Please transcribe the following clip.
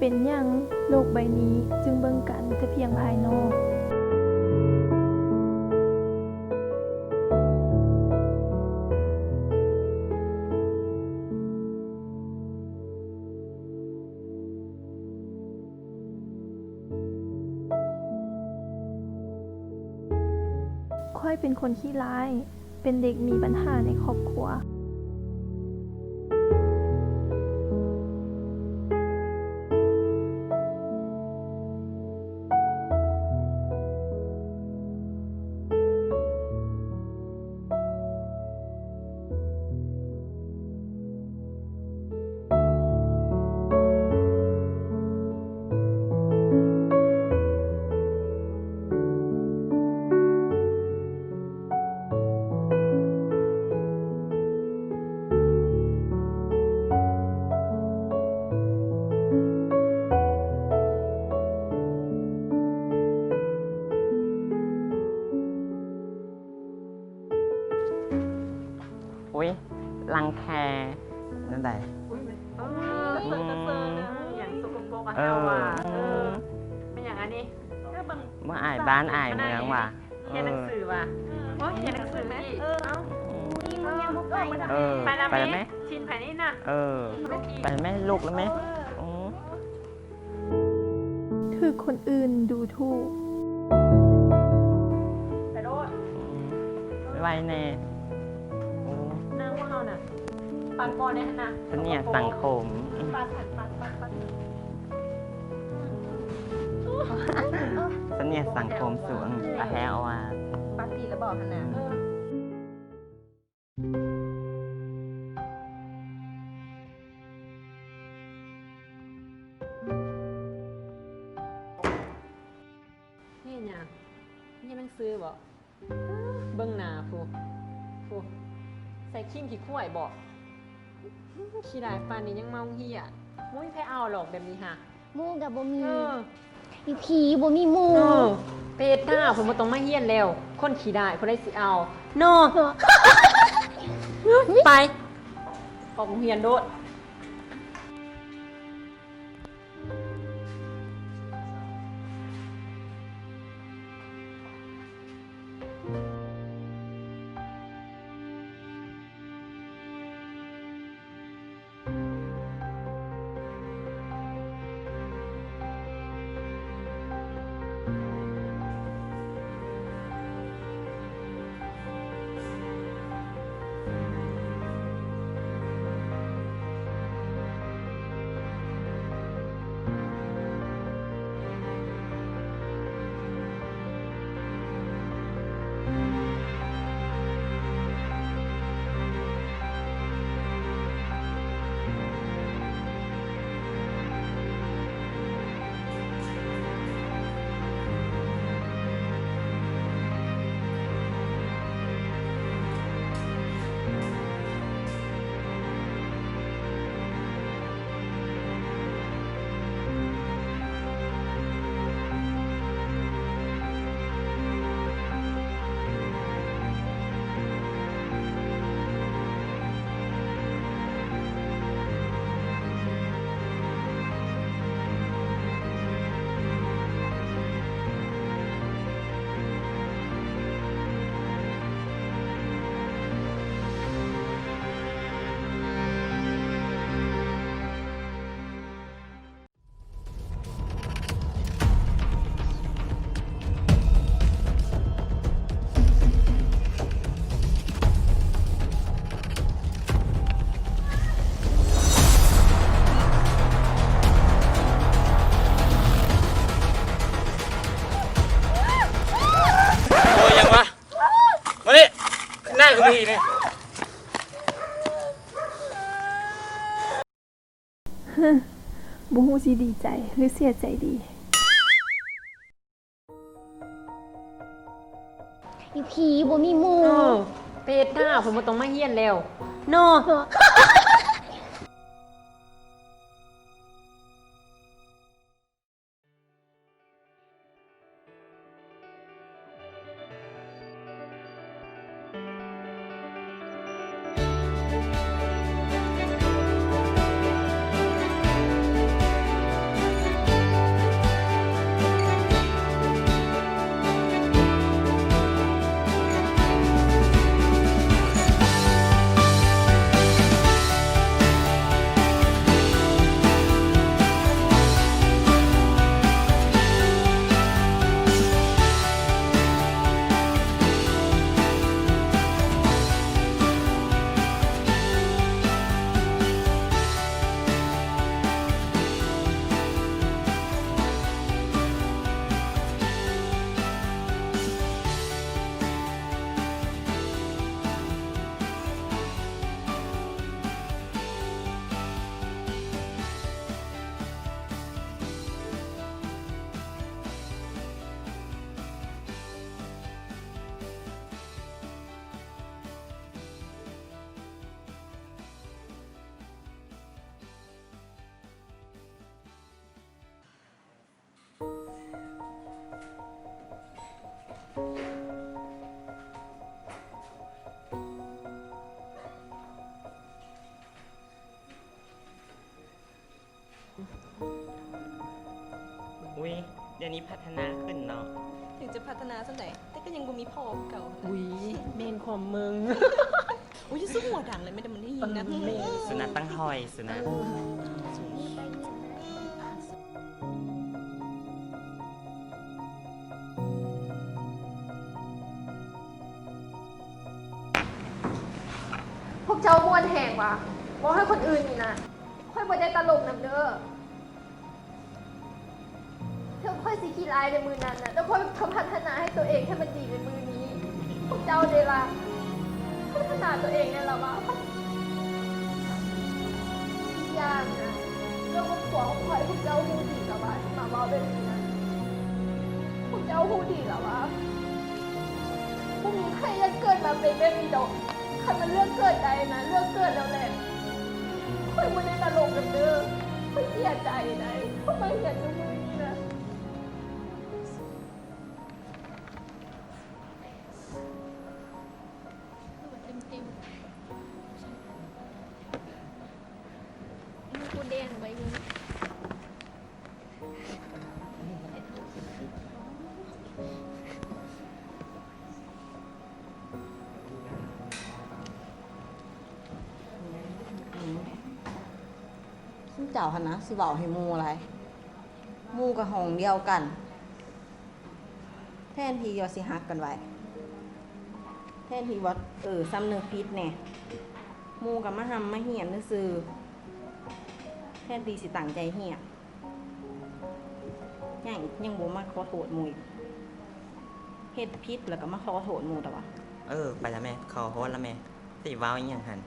เป็นหยังโลกใบนี้จึงเบิ่งกันแต่เพียงภายนอกค่อยเป็นคนขี้ร้ายเป็นเด็กมีปัญหาในครอบครัวอุ้ยรังแคนั่นใดอย่างสกปรกอะเฮาว่ะเป็นอย่างอันนี้เมื่ออายบ้านอายเมืองว่ะเรียนหนังสือว่ะโอ้ยเรียนหนังสือไหมไปแล้วไหมชินภายนี้นะไปไหมลูกแล้วไหมคือคนอื่นดูถูกไปโดดไวแน่นั่งว่าเราน่ะปันบอลได้ขนาดเสนียสังคมเสนียสังคมสูงตาแฮเอาว่าปาร์ตี้แล้วบอกขนาดนี่เนี่ยนี่หนังสือบอกเบิ้งหน้าฟูใส่ขี้มขี้ข่วยบอกขี้ได้ปานนี้ยังเมาเหี้ยมุ้ยแพ้เอาหรอกแบบนี้ค่ะมูกับบ่มีมีผีบ่มีมูเป็ดหน้าผมมาต้องมาเฮียนแล้วคนขี้ได้คนได้สิเอาโนไปออกโรงเรียนโดดนั่งดีเนี่ยบ่ฮู้สิดีใจหรือเสียใจดีมีผีบ่มีมูเป็ดหน้าผมมาต้องมาเฮียนแล้วโน อุ้ยเดี๋ยวนี้พัฒนาขึ้นเนาะ ถึงจะพัฒนาสักไหนแต่ก็ยังบ่มีพ่อเก่า อุ้ยเมนความมึง อุ้ยจะสู้หัวดังเลยไม่ได้มันได้ยินนะ เมน สุนัขตั้งหอยสุนัข พวกเจ้ามวนแห่งวะบอกให้คนอื่นนี่นะค่อยบ่ได้ตลกนำเด้อเธอค่อยสิขี้ร้ายในมือนั้นนะแล้วค่อยพัฒนาให้ตัวเองให้มันดีในมือนี้ พวกเจ้าเดล่ะพัฒนาตัวเองนั่นแหละวะอีกอย่างนะเรื่องของผัวของใครพวกเจ้าหูดีแล้ววะที่มาเว่าแบบนี้นะพวกเจ้าหูดีแล้ววะพวกนี้ใครยังเกิดมาเป็นแบบนี้ดอกคันมันเลือกเกิดใดนะเลือกเกิดแล้วแหละค่อยบ่ได้ตลกกันเด้อค่อยเสียใจนะค่อยมาเห็นในมือนี้นะ กูแดงไปอยู่ ซึ่งเจ้าหันนะสิเว้าให้หมู่อะไรหมู่กับห้องเดียวกัน แทนที่ว่าสิฮักกันไว้แทนที่ว่าสำนึกผิดแหน่หมู่กับมาหำมาเหียนซื่อๆแทนที่สิตั้งใจเหียยังบ่มาขอโทษหมู่อีกเฮ็ดผิดแล้วก็มาขอโทษหมู่แต่ว่า ไปแล้วแม่ขอโทษแล้วแม่สิเว้าอีหยังหัน